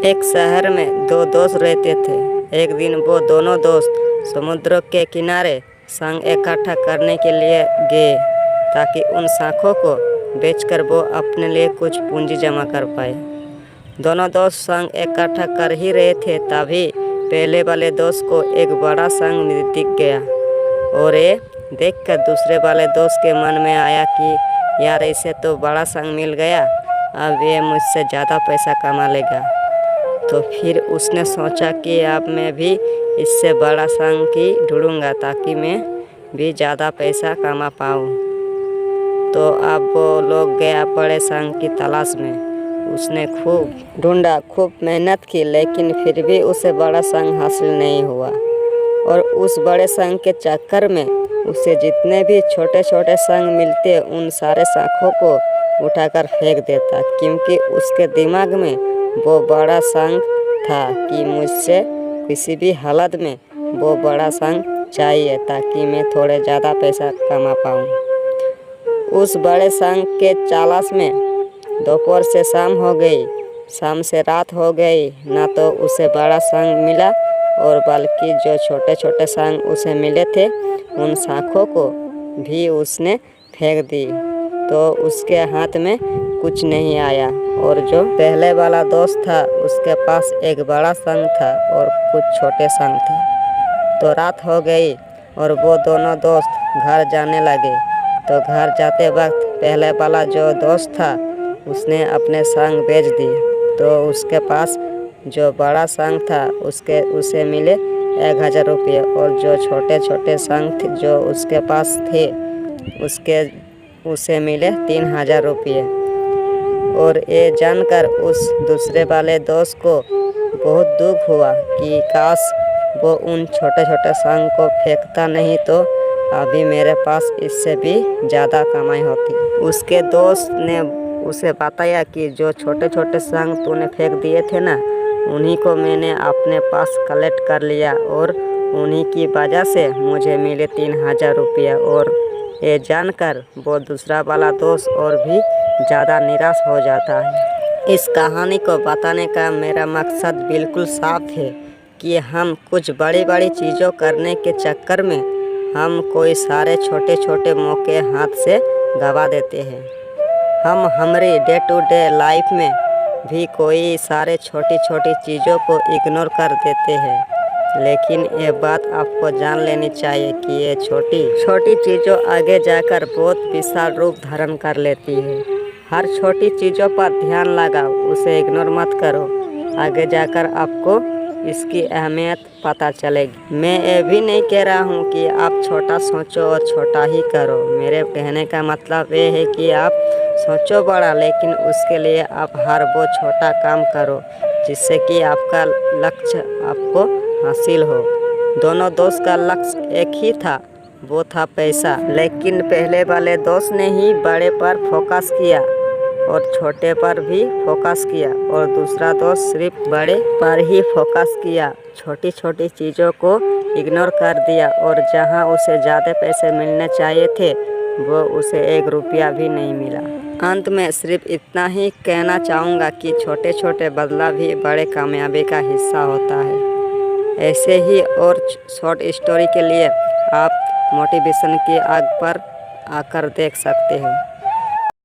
एक शहर में दो दोस्त रहते थे। एक दिन वो दोनों दोस्त समुद्र के किनारे शंख इकट्ठा करने के लिए गए ताकि उन शंखों को बेचकर वो अपने लिए कुछ पूंजी जमा कर पाए। दोनों दोस्त शंख इकट्ठा कर ही रहे थे, तभी पहले वाले दोस्त को एक बड़ा शंख दिख गया और ये देखकर दूसरे वाले दोस्त के मन में आया कि यार, इसे तो बड़ा शंख मिल गया, अब ये मुझसे ज़्यादा पैसा कमा लेगा। तो फिर उसने सोचा कि अब मैं भी इससे बड़ा शंख ही ढूंढूंगा ताकि मैं भी ज़्यादा पैसा कमा पाऊँ। तो अब वो लोग गया बड़े शंख की तलाश में। उसने खूब ढूंढा, खूब मेहनत की, लेकिन फिर भी उसे बड़ा शंख हासिल नहीं हुआ। और उस बड़े शंख के चक्कर में उसे जितने भी छोटे छोटे शंख मिलते उन सारे शंखों को उठाकर फेंक देता, क्योंकि उसके दिमाग में वो बड़ा शंख था कि मुझसे किसी भी हालत में वो बड़ा शंख चाहिए ताकि मैं थोड़े ज़्यादा पैसा कमा पाऊँ। उस बड़े शंख के तलाश में दोपहर से शाम हो गई, शाम से रात हो गई, ना तो उसे बड़ा शंख मिला और बल्कि जो छोटे छोटे शंख उसे मिले थे उन शंखों को भी उसने फेंक दी, तो उसके हाथ में कुछ नहीं आया। और जो पहले वाला दोस्त था उसके पास एक बड़ा शंख था और कुछ छोटे शंख थे। तो रात हो गई और वो दोनों दोस्त घर जाने लगे। तो घर जाते वक्त पहले वाला जो दोस्त था उसने अपने शंख बेच दिए, तो उसके पास जो बड़ा शंख था उसे मिले 1000 रुपये और जो छोटे छोटे शंख जो उसके पास थे उसे मिले 3000 रुपये। और ये जानकर उस दूसरे वाले दोस्त को बहुत दुख हुआ कि काश वो उन छोटे छोटे शंख को फेंकता नहीं तो अभी मेरे पास इससे भी ज़्यादा कमाई होती। उसके दोस्त ने उसे बताया कि जो छोटे छोटे शंख तूने फेंक दिए थे ना, उन्हीं को मैंने अपने पास कलेक्ट कर लिया और उन्हीं की वजह से मुझे मिले 3000 रुपया। और ये जानकर वो दूसरा वाला दोस्त और भी ज़्यादा निराश हो जाता है। इस कहानी को बताने का मेरा मकसद बिल्कुल साफ है कि हम कुछ बड़ी बड़ी चीज़ों करने के चक्कर में हम कोई सारे छोटे छोटे मौके हाथ से गंवा देते हैं। हम हमारी डे टू डे लाइफ में भी कोई सारे छोटी छोटी चीज़ों को इग्नोर कर देते हैं, लेकिन ये बात आपको जान लेनी चाहिए कि ये छोटी छोटी चीज़ों आगे जाकर बहुत विशाल रूप धारण कर लेती है। हर छोटी चीज़ों पर ध्यान लगाओ, उसे इग्नोर मत करो, आगे जाकर आपको इसकी अहमियत पता चलेगी। मैं ये भी नहीं कह रहा हूँ कि आप छोटा सोचो और छोटा ही करो। मेरे कहने का मतलब ये है कि आप सोचो बड़ा, लेकिन उसके लिए आप हर वो छोटा काम करो जिससे कि आपका लक्ष्य आपको हासिल हो। दोनों दोस्त का लक्ष्य एक ही था, वो था पैसा, लेकिन पहले वाले दोस्त ने ही बड़े पर फोकस किया और छोटे पर भी फोकस किया और दूसरा दोस्त सिर्फ बड़े पर ही फोकस किया, छोटी छोटी चीज़ों को इग्नोर कर दिया और जहां उसे ज़्यादा पैसे मिलने चाहिए थे वो उसे 1 रुपया भी नहीं मिला। अंत में सिर्फ इतना ही कहना चाहूँगा कि छोटे छोटे बदलाव भी बड़े कामयाबी का हिस्सा होता है। ऐसे ही और शॉर्ट स्टोरी के लिए आप मोटिवेशन की आग पर आकर देख सकते हैं।